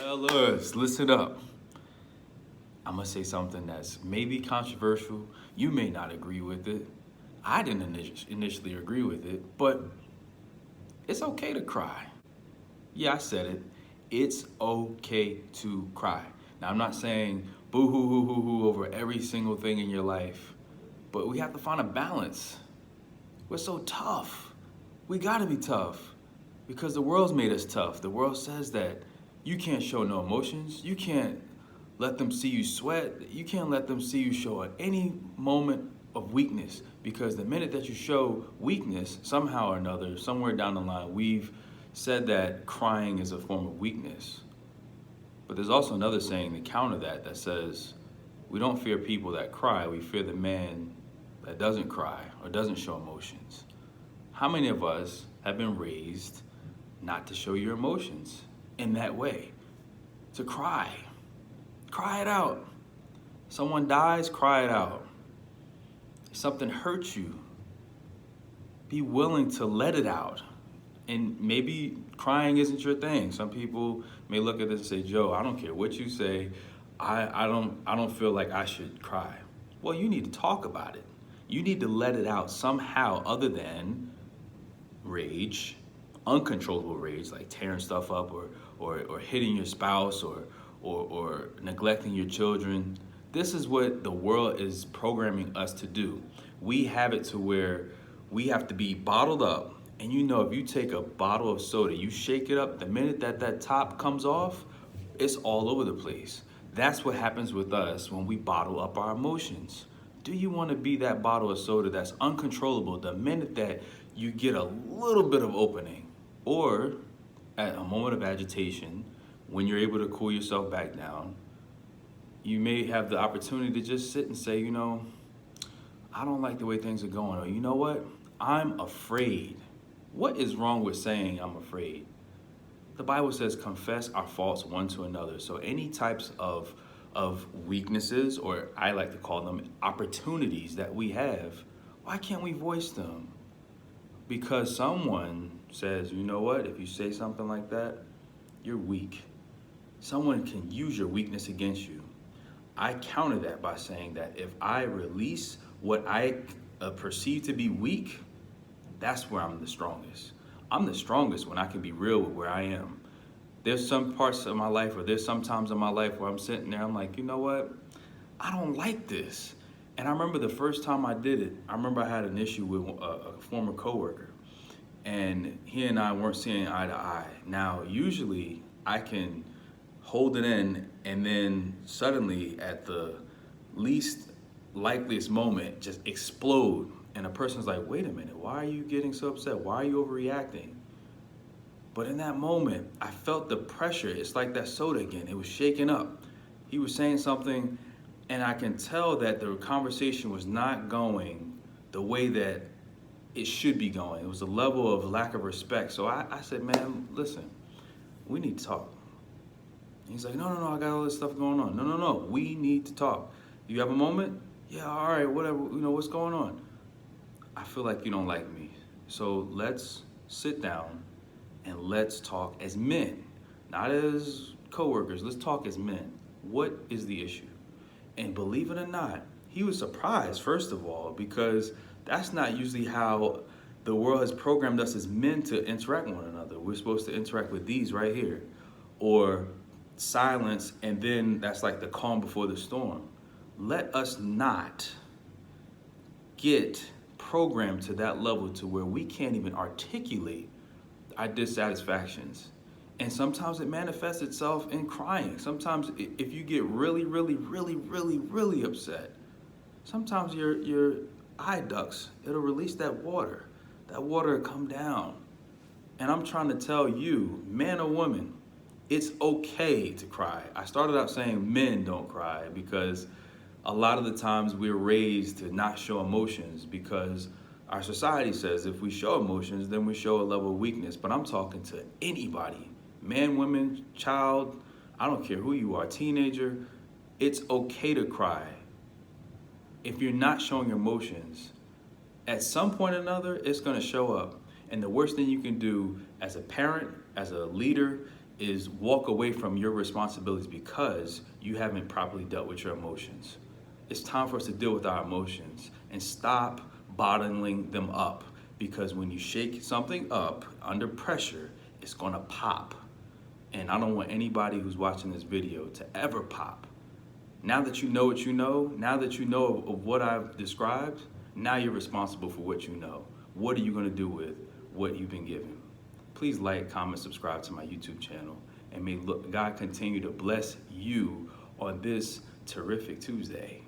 Fellas, listen up. I'm gonna say something that's maybe controversial. You may not agree with it. I didn't initially agree with it, but it's okay to cry. Yeah, I said it. It's okay to cry. Now, I'm not saying boo hoo hoo hoo hoo over every single thing in your life, but we have to find a balance. We're so tough. We gotta be tough because the world's made us tough. The world says that you can't show no emotions. You can't let them see you sweat. You can't let them see you show any moment of weakness because the minute that you show weakness, somehow or another, somewhere down the line, we've said that crying is a form of weakness. But there's also another saying to counter that that says, we don't fear people that cry, we fear the man that doesn't cry or doesn't show emotions. How many of us have been raised not to show your emotions in that way? To cry. Cry it out. Someone dies, cry it out. If something hurts you, be willing to let it out. And maybe crying isn't your thing. Some people may look at this and say, Joe, I don't care what you say. I don't feel like I should cry. Well, you need to talk about it. You need to let it out somehow other than rage, uncontrollable rage, like tearing stuff up or hitting your spouse or neglecting your children. This is what the world is programming us to do. We have it to where we have to be bottled up. And you know, if you take a bottle of soda, you shake it up, the minute that that top comes off, it's all over the place. That's what happens with us when we bottle up our emotions. Do you want to be that bottle of soda that's uncontrollable the minute that you get a little bit of opening? Or at a moment of agitation, when you're able to cool yourself back down, you may have the opportunity to just sit and say, you know, I don't like the way things are going. Or you know what? I'm afraid. What is wrong with saying I'm afraid? The Bible says confess our faults one to another. So any types of weaknesses, or I like to call them opportunities that we have, why can't we voice them? Because someone says, you know what, if you say something like that, you're weak. Someone can use your weakness against you. I counter that by saying that if I release what I perceive to be weak, that's where I'm the strongest. I'm the strongest when I can be real with where I am. There's some parts of my life, or there's some times in my life where I'm sitting there, I'm like, you know what? I don't like this. And I remember the first time I did it, I remember I had an issue with a former coworker, and he and I weren't seeing eye to eye. Now, usually I can hold it in and then suddenly at the least likeliest moment just explode. And a person's like, wait a minute, why are you getting so upset? Why are you overreacting? But in that moment, I felt the pressure. It's like that soda again. It was shaking up. He was saying something, and I can tell that the conversation was not going the way that it should be going. It was a level of lack of respect. So I said, man, listen, we need to talk. And he's like, no, I got all this stuff going on. No, we need to talk. Do you have a moment? Yeah, all right, whatever, what's going on? I feel like you don't like me. So let's sit down and let's talk as men, not as coworkers. Let's talk as men. What is the issue? And believe it or not, he was surprised, first of all, because that's not usually how the world has programmed us as men to interact with one another. We're supposed to interact with these right here, or silence, and then that's like the calm before the storm. Let us not get programmed to that level to where we can't even articulate our dissatisfactions. And sometimes it manifests itself in crying. Sometimes if you get really, really, really, really, really upset, sometimes your eye ducts, it'll release that water. That water will come down. And I'm trying to tell you, man or woman, it's okay to cry. I started out saying men don't cry because a lot of the times we're raised to not show emotions because our society says if we show emotions, then we show a level of weakness. But I'm talking to anybody, man, woman, child, I don't care who you are, teenager, it's okay to cry. If you're not showing emotions, at some point or another, it's gonna show up. And the worst thing you can do as a parent, as a leader, is walk away from your responsibilities because you haven't properly dealt with your emotions. It's time for us to deal with our emotions and stop bottling them up, because when you shake something up under pressure, it's gonna pop. And I don't want anybody who's watching this video to ever pop. Now that you know what you know, now that you know of what I've described, now you're responsible for what you know. What are you gonna do with what you've been given? Please like, comment, subscribe to my YouTube channel, and may God continue to bless you on this terrific Tuesday.